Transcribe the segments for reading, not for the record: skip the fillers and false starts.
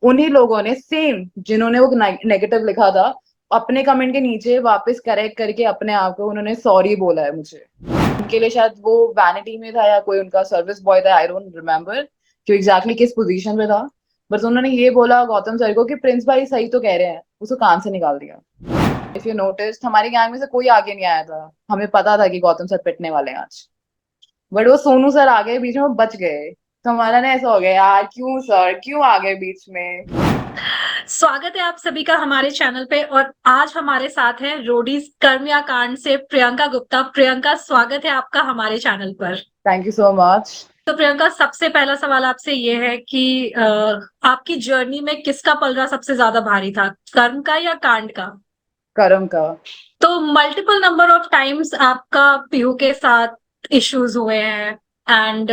उन्हीं लोगों ने सेम जिन्होंने वो नेगेटिव लिखा था, अपने कमेंट के नीचे वापस करेक्ट करके अपने आप को उन्होंने सॉरी बोला है मुझे। उनके लिए शायद वो वैनिटी में था या कोई उनका सर्विस बॉय था, आई डोंट रिमेम्बर कि एग्जैक्टली किस पोजीशन पे था। बस उन्होंने ये बोला गौतम सर को कि प्रिंस भाई सही तो कह रहे हैं, उसको कान से निकाल दिया। इफ यू नोटिस, हमारी गैंग में से कोई आगे नहीं आया था, हमें पता था कि गौतम सर पिटने वाले हैं आज, बट वो सोनू सर आ गए बीच में, वो बच गए। तो हमारा ना ऐसा हो गया, यार क्यों सर, क्यों आ गए बीच में। स्वागत है आप सभी का हमारे चैनल पे। और आज हमारे साथ है रोडीज कर्मया कांड से प्रियंका गुप्ता। प्रियंका, स्वागत है आपका हमारे चैनल पर। Thank you so much. तो प्रियंका, सबसे पहला सवाल आपसे ये है कि आपकी जर्नी में किसका पलड़ा सबसे ज्यादा भारी था, कर्म का या कांड का? करम का। तो मल्टीपल नंबर ऑफ टाइम्स आपका पीयू के साथ इश्यूज हुए हैं, एंड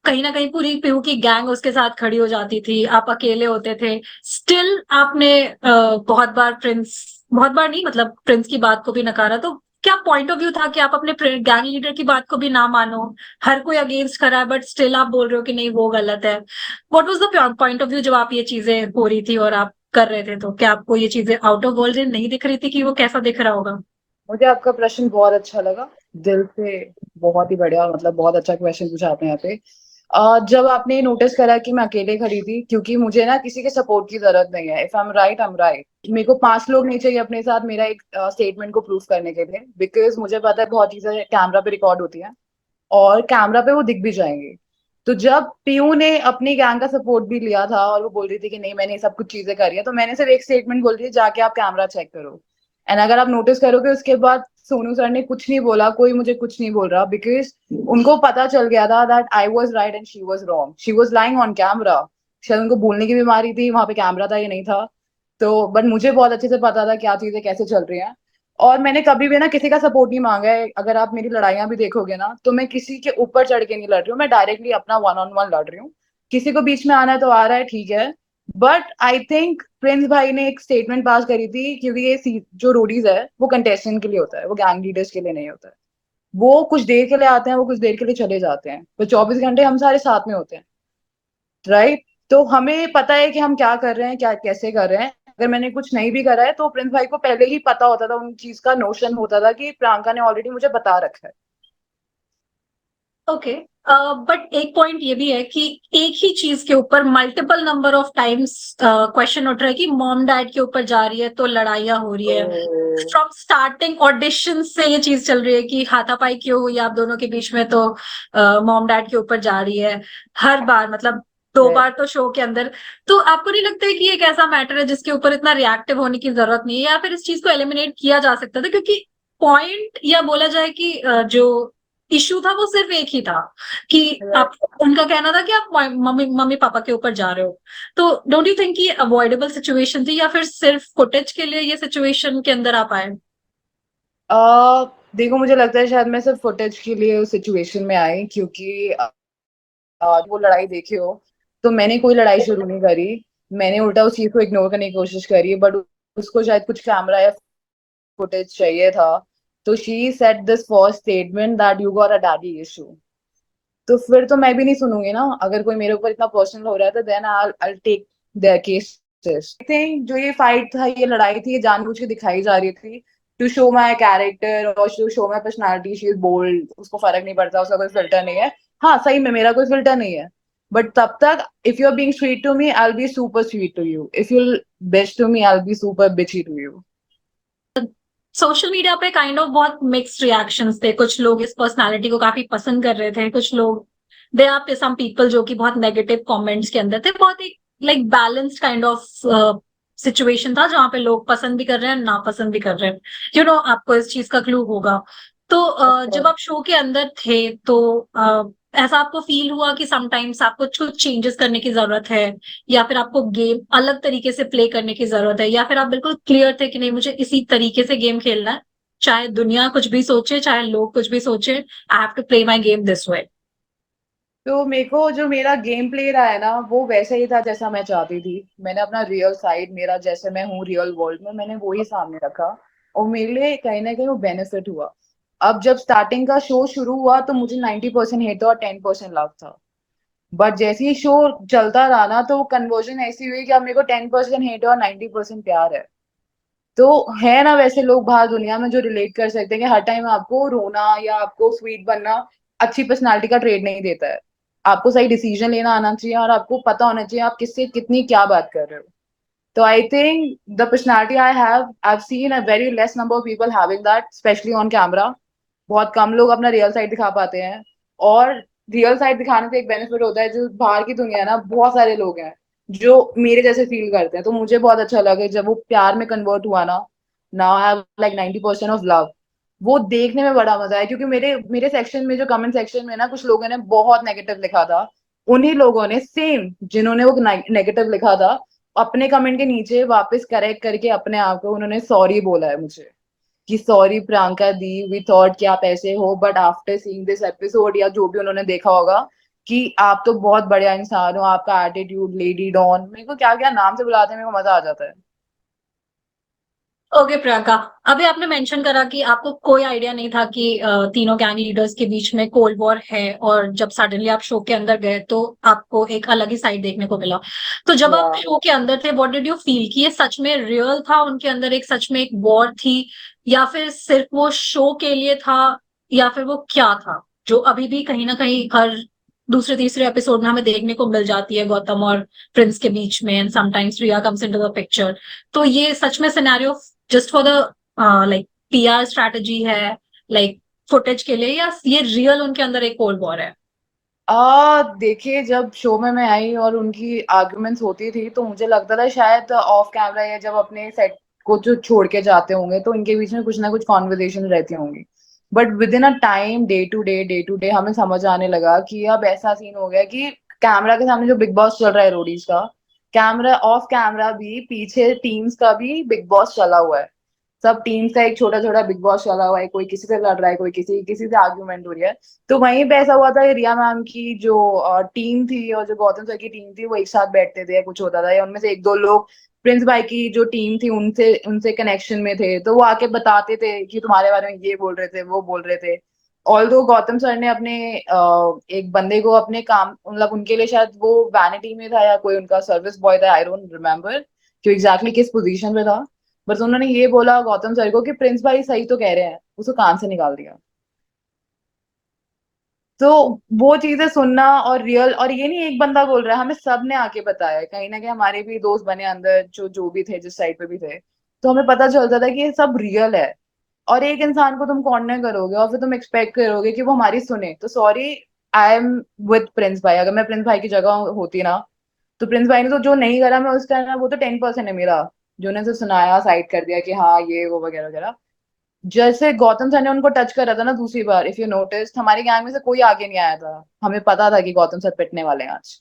कहीं ना कहीं पूरी पीयू की गैंग उसके साथ खड़ी हो जाती थी, आप अकेले होते थे। स्टिल आपने बहुत बार प्रिंस, बहुत बार नहीं मतलब प्रिंस की बात को भी नकारा। तो क्या पॉइंट ऑफ व्यू था कि आप अपने गैंग लीडर की बात को भी ना मानो? हर कोई अगेंस्ट खड़ा है बट स्टिल आप बोल रहे हो कि नहीं वो गलत है। What was the point of view जब आप ये चीजें हो रही थी और आप कर रहे थे? तो क्या आपको ये चीजें आउट ऑफ वर्ल्ड नहीं दिख रही थी कि वो कैसा दिख रहा होगा? मुझे आपका प्रश्न बहुत अच्छा लगा, दिल से। बहुत ही बढ़िया, मतलब बहुत अच्छा क्वेश्चन पूछा आपने यहाँ पे। जब आपने नोटिस करा कि मैं अकेले खड़ी थी, क्योंकि मुझे ना किसी के सपोर्ट की जरूरत नहीं है। If I am right, I am right. मेरे को 5 लोग नहीं चाहिए अपने साथ मेरा एक स्टेटमेंट को प्रूफ करने के लिए, बिकॉज मुझे पता है बहुत चीजें कैमरा पे रिकॉर्ड होती हैं और कैमरा पे वो दिख भी जाएंगे। तो जब पीयू ने अपनी गैंग का सपोर्ट भी लिया था और वो बोल रही थी कि नहीं मैंने ये सब कुछ चीजें करी है, तो मैंने सिर्फ एक स्टेटमेंट बोल दी, जाके आप कैमरा चेक करो। एंड अगर आप नोटिस करोगे उसके बाद सोनू सर ने कुछ नहीं बोला, कोई मुझे कुछ नहीं बोल रहा, बिकॉज उनको पता चल गया था that I was right and she was wrong. She was lying on camera. शायद उनको बोलने की बीमारी थी, वहां पे कैमरा था या नहीं था। तो बट मुझे बहुत अच्छे से पता था क्या चीजें कैसे चल रही हैं। और मैंने कभी भी ना किसी का सपोर्ट नहीं मांगा है। अगर आप मेरी लड़ाइयां भी देखोगे ना, तो मैं किसी के ऊपर चढ़ के नहीं लड़ रही हूँ, मैं डायरेक्टली अपना वन ऑन वन लड़ रही हूँ। किसी को बीच में आना है तो आ रहा है, ठीक है। बट आई थिंक प्रिंस भाई ने एक स्टेटमेंट पास करी थी, क्योंकि ये जो रोडीज है वो कंटेस्टेंट के लिए होता है, वो गैंग लीडर्स के लिए नहीं होता है। वो कुछ देर के लिए आते हैं, वो कुछ देर के लिए चले जाते हैं, तो 24 घंटे हम सारे साथ में होते हैं, राइट। तो हमें पता है कि हम क्या कर रहे हैं, क्या कैसे कर रहे हैं। अगर मैंने कुछ नहीं भी करा है तो प्रिंस भाई को पहले ही पता होता था, उन चीज का नोशन होता था कि प्रियंका ने ऑलरेडी मुझे बता रखा है। ओके। बट एक पॉइंट ये भी है कि एक ही चीज के ऊपर multiple number of times question उठ रहा है कि मॉम डैड के ऊपर जा रही है तो लड़ाइयाँ हो रही है। तो फ्रॉम स्टार्टिंग ऑडिशन से ये चीज चल रही है कि हाथापाई क्यों हुई आप दोनों के बीच में, तो मॉम डैड के ऊपर जा रही है हर बार, मतलब 2 बार तो शो के अंदर। तो आपको नहीं लगता है कि ये एक ऐसा मैटर है जिसके ऊपर इतना रिएक्टिव होने की जरूरत नहीं है, या फिर इस चीज को एलिमिनेट किया जा सकता था? क्योंकि पॉइंट या बोला जाए कि जो इश्यू था वो सिर्फ एक ही था कि आप, उनका कहना था कि आप मम्मी मम्मी पापा के ऊपर जा रहे हो। तो डोंट यू थिंक कि अवॉइडेबल सिचुएशन थी, या फिर सिर्फ फुटेज के लिए ये सिचुएशन के अंदर आप आए? आ, देखो मुझे लगता है शायद मैं सिर्फ फुटेज के लिए उस सिचुएशन में आई, क्योंकि वो लड़ाई देखी हो तो मैंने कोई लड़ाई शुरू नहीं करी। मैंने उल्टा उस चीज को इग्नोर करने की कोशिश करी, बट उसको शायद कुछ कैमरा या फुटेज चाहिए था। तो she said this first statement that you got a daddy issue. तो फिर तो मैं भी नहीं सुनूंगी ना। अगर कोई मेरे ऊपर इतना पर्सनल हो रहा है तो then I take their cases. I think जो ये फाइट था, ये लड़ाई थी, ये जानबूझ के दिखाई जा रही थी टू शो माय कैरेक्टर और to show my personality. She is bold, उसको फर्क नहीं पड़ता, उसका कोई फिल्टर नहीं है। हाँ सही में मेरा कोई फिल्टर नहीं है। बट तब तक if you are being sweet to me, I will be super sweet to you. If you bitch to me, I will be super bitchy to you. Social media पे काइंड ऑफ बहुत mixed reactions थे। कुछ लोग इस personality को काफी पसंद कर रहे थे, कुछ लोग, दे आर सम पीपल जो कि बहुत नेगेटिव कमेंट्स के अंदर थे। बहुत एक like balanced kind of situation था जहां पे लोग पसंद भी कर रहे हैं, नापसंद भी कर रहे हैं। आपको इस चीज का क्लू होगा। तो जब आप शो के अंदर थे तो ऐसा आपको फील हुआ कि समटाइम्स आपको कुछ चेंजेस करने की जरूरत है, या फिर आपको गेम अलग तरीके से प्ले करने की जरूरत है, या फिर आप बिल्कुल क्लियर थे कि नहीं मुझे इसी तरीके से गेम खेलना है, चाहे दुनिया कुछ भी सोचे, चाहे लोग कुछ भी सोचे, I have to play my game this way? तो मेरे को जो मेरा गेम प्ले रहा है ना, वो वैसा ही था जैसा मैं चाहती थी। मैंने अपना रियल साइड, मेरा जैसे मैं हूँ रियल वर्ल्ड में, मैंने वो ही सामने रखा। और मेरे लिए कहीं ना कहीं वो बेनिफिट हुआ। अब जब स्टार्टिंग का शो शुरू हुआ तो मुझे 90% हेट था और 10% लव था। बट जैसे ही शो चलता रहा ना, तो वो कन्वर्जन ऐसी हुई कि अब मेरे को 10% हेट है और 90% प्यार है। तो है ना वैसे लोग बाहर दुनिया में जो रिलेट कर सकते हैं कि हर टाइम आपको रोना या आपको स्वीट बनना अच्छी पर्सनालिटी का ट्रेड नहीं देता है। आपको सही डिसीजन लेना आना चाहिए और आपको पता होना चाहिए आप किससे कितनी क्या बात कर रहे हो। तो I think the personality I have seen a very less number of people having that, specially on camera. बहुत कम लोग अपना रियल साइड दिखा पाते हैं। और रियल साइड दिखाने से एक बेनिफिट होता है, जो बाहर की दुनिया है ना, बहुत सारे लोग हैं जो मेरे जैसे फील करते हैं। तो मुझे बहुत अच्छा लगा जब वो प्यार में कन्वर्ट हुआ ना। Now I have like 90% of love. वो देखने में बड़ा मजा आया, क्योंकि मेरे मेरे सेक्शन में, जो कमेंट सेक्शन में ना, कुछ लोगों ने बहुत नेगेटिव लिखा था। उन्हीं लोगों ने सेम, जिन्होंने वो नेगेटिव लिखा था, अपने कमेंट के नीचे वापस करेक्ट करके अपने आप को उन्होंने सॉरी बोला है मुझे, कि sorry Priyanka di, we thought कि आप ऐसे हो, but after seeing this episode, या जो भी उन्होंने देखा होगा, कि आप तो बहुत बढ़िया इंसान हो, आपका एटीट्यूड, लेडी डॉन, मेरे को क्या क्या नाम से बुलाते हैं, मेरे को मजा आ जाता है। ओके प्रियंका, अभी आपने मेंशन करा कि आपको कोई आइडिया नहीं था कि तीनों गैंग लीडर्स के बीच में कोल्ड वॉर है, और जब सडनली आप शो के अंदर गए तो आपको एक अलग ही साइड देखने को मिला। तो जब या आप शो के अंदर थे, व्हाट डिड यू फील कि ये सच में रियल था, उनके अंदर एक सच में एक वॉर थी, या फिर सिर्फ वो शो के लिए था, या फिर वो क्या था जो अभी भी कहीं ना कहीं हर दूसरे तीसरे एपिसोड में हमें देखने को मिल जाती है, गौतम और प्रिंस के बीच में, and sometimes Riya comes into the picture. तो ये सच में scenario just for the like PR strategy है, लाइक फुटेज के लिए, या ये रियल उनके अंदर एक कोल्ड वॉर है? देखिए, जब शो में मैं आई और उनकी आर्गुमेंट्स होती थी, तो मुझे लगता था शायद ऑफ कैमरा या जब अपने सेट को जो छोड़ के जाते होंगे, तो इनके बीच में कुछ ना कुछ कॉन्वर्जेशन रहती होंगी। But within a time, day to day हमें समझ आने लगा कि अब ऐसा सीन हो गया कि कैमरा के सामने जो बिग बॉस चल रहा है रोडीज का, कैमरा ऑफ कैमरा भी पीछे टीम्स का भी बिग बॉस चला हुआ है। सब टीम्स का एक छोटा छोटा बिग बॉस चला हुआ है, कोई किसी से लड़ रहा है, कोई किसी किसी से आर्ग्यूमेंट हो रही है। तो वहीं पे ऐसा हुआ था कि रिया मैम की जो टीम थी और जो गौतम सर की टीम थी, वो एक साथ बैठते थे या कुछ होता था, या उनमें से एक दो लोग प्रिंस भाई की जो टीम थी उनसे उनसे कनेक्शन में थे, तो वो आके बताते थे कि तुम्हारे बारे में ये बोल रहे थे, वो बोल रहे थे। ऑल्दो गौतम सर ने अपने एक बंदे को अपने काम, मतलब उनके लिए शायद वो वैनिटी में था या कोई उनका सर्विस बॉय था, आई डोंट रिमेम्बर कि एग्जैक्टली किस पोजीशन पे था। बस उन्होंने ये बोला गौतम सर को कि प्रिंस भाई सही तो कह रहे हैं, उसको काम से निकाल दिया। तो वो चीजें सुनना और रियल, और ये नहीं एक बंदा बोल रहा है, हमें सब ने आके बताया है, कहीं ना कहीं हमारे भी दोस्त बने अंदर जो जो भी थे, जिस साइड पे भी थे। तो हमें पता चलता था कि ये सब रियल है। और एक इंसान को तुम कॉर्नर करोगे और फिर तुम एक्सपेक्ट करोगे कि वो हमारी सुने, तो sorry, I am with Prince भाई। अगर मैं प्रिंस भाई की जगह होती ना, तो प्रिंस भाई ने तो जो नहीं करा, मैं उसका ना, वो तो 10% है मेरा, जो ने सिर्फ सुनाया, साइड कर दिया कि हाँ ये वो वगैरह वगैरह। जैसे गौतम सर ने उनको टच करा था ना दूसरी बार, इफ यू नोटिस, हमारी गैंग में से कोई आगे नहीं आया था। हमें पता था कि गौतम सर पिटने वाले हैं आज,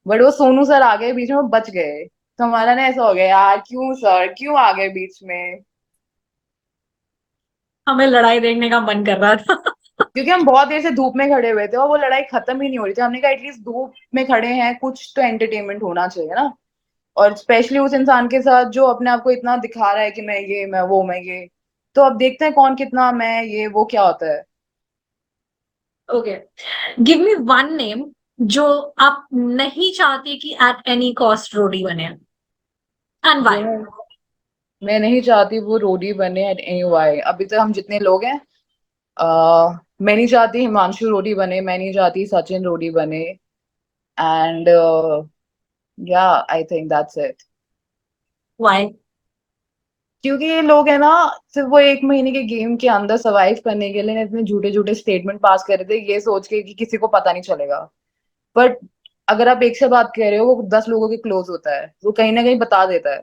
बट वो सोनू सर आ गए बीच में, वो बच गए। तो हमारा ना ऐसा हो गया, यार क्यों सर, क्यों आ गए बीच में। हमें लड़ाई देखने का मन कर रहा था। क्योंकि हम बहुत देर से धूप में खड़े हुए थे और वो लड़ाई खत्म ही नहीं हो रही थी। हमने कहा एटलीस्ट धूप में खड़े हैं, कुछ तो एंटरटेनमेंट होना चाहिए ना। और स्पेशली उस इंसान के साथ जो अपने आप को इतना दिखा रहा है कि मैं ये, मैं वो, मैं ये। तो अब देखते हैं कौन कितना मैं ये वो क्या होता है। Okay, give me one name जो आप नहीं चाहती कि एट एनी कॉस्ट रोडी बने, एंड जो व्हाई? मैं नहीं चाहती वो रोडी बने एट एनी वाई, अभी तक हम जितने लोग हैं, मैं नहीं चाहती हिमांशु रोडी बने, मैं नहीं चाहती सचिन रोडी बने। एंड या I think that's it. Why? क्योंकि ये लोग है ना, सिर्फ वो एक महीने के गेम के अंदर सरवाइव करने के लिए इतने झूठे झूठे स्टेटमेंट पास कर रहे थे, ये सोच के कि किसी को पता नहीं चलेगा। बट अगर आप एक से बात कर रहे हो, वो 10 लोगों के क्लोज होता है, वो कहीं ना कहीं बता देता है।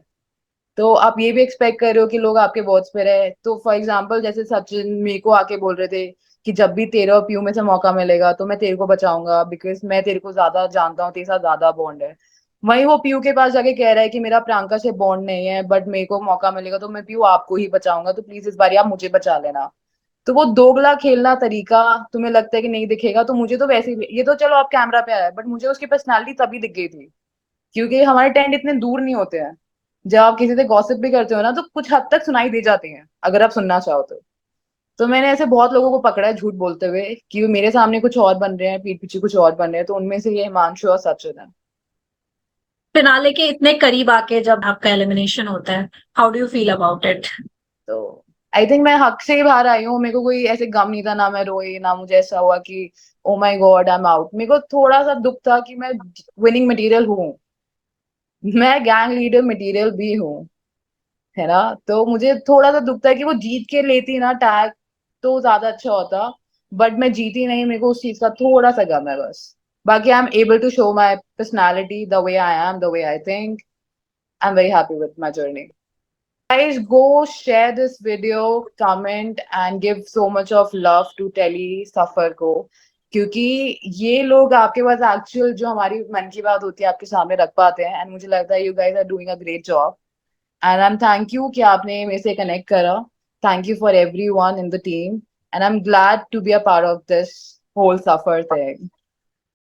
तो आप ये भी एक्सपेक्ट कर रहे हो कि लोग आपके वर्ड्स पे रहे। तो फॉर एग्जाम्पल, जैसे सचिन मेरे को आके बोल रहे थे कि जब भी तेरे और पीयू में से मौका मिलेगा तो मैं तेरे को बचाऊंगा, बिकॉज मैं तेरे को ज्यादा जानता हूँ, तेरे साथ ज्यादा बॉन्ड है। वहीं वो पीयू के पास जाके कह रहा है कि मेरा प्रियंका से बॉन्ड नहीं है, बट मेरे को मौका मिलेगा तो मैं पीयू आपको ही बचाऊंगा, तो प्लीज इस बार आप मुझे बचा लेना। तो वो दोगला खेलना तरीका तुम्हें लगता है कि नहीं दिखेगा, तो मुझे तो वैसे ही, ये तो चलो आप कैमरा पे आया, बट मुझे उसकी पर्सनालिटी तभी दिख गई थी। क्योंकि हमारे टेंट इतने दूर नहीं होते हैं। जब आप किसी से गॉसिप भी करते हो ना, तो कुछ हद तक सुनाई दे जाती हैं, अगर आप सुनना चाहो तो। तो मैंने ऐसे बहुत लोगों को पकड़ा है झूठ बोलते हुए कि वो मेरे सामने कुछ और बन रहे हैं, पीठ पीछे कुछ और बन रहे हैं, तो उनमें से ये हिमांशु और सचिन है। फिनाले के इतने करीब आके जब आपका एलिमिनेशन होता है, how do you feel about it? तो आई थिंक मैं हक से ही बाहर आई हूँ, मेरे को कोई ऐसे गम नहीं था, ना मैं रोई, ना मुझे ऐसा हुआ कि oh my God I am out. मेरे को थोड़ा सा दुख था कि मैं विनिंग मटेरियल हूँ, मैं गैंग लीडर मटेरियल भी हूँ, है ना। तो मुझे थोड़ा सा दुख था कि वो जीत के लेती ना टैग तो ज्यादा अच्छा होता, बट मैं जीती नहीं, मेरे को उस चीज का थोड़ा सा गम है बस। बाकी I am able to show my personality the way I am, the way I think. I am very happy with my journey. Guys, go share this video, comment and give so much of love to Telly Suffer को, क्योंकि ये लोग आपके पास actual जो हमारी मन की बात होती है आपके सामने रख पाते हैं, एंड मुझे लगता है you guys are doing a great job. And I am thank you कि आपने मेरे से कनेक्ट करा। Thank you for everyone in the team, and I am glad to be a part of this whole सफर thing.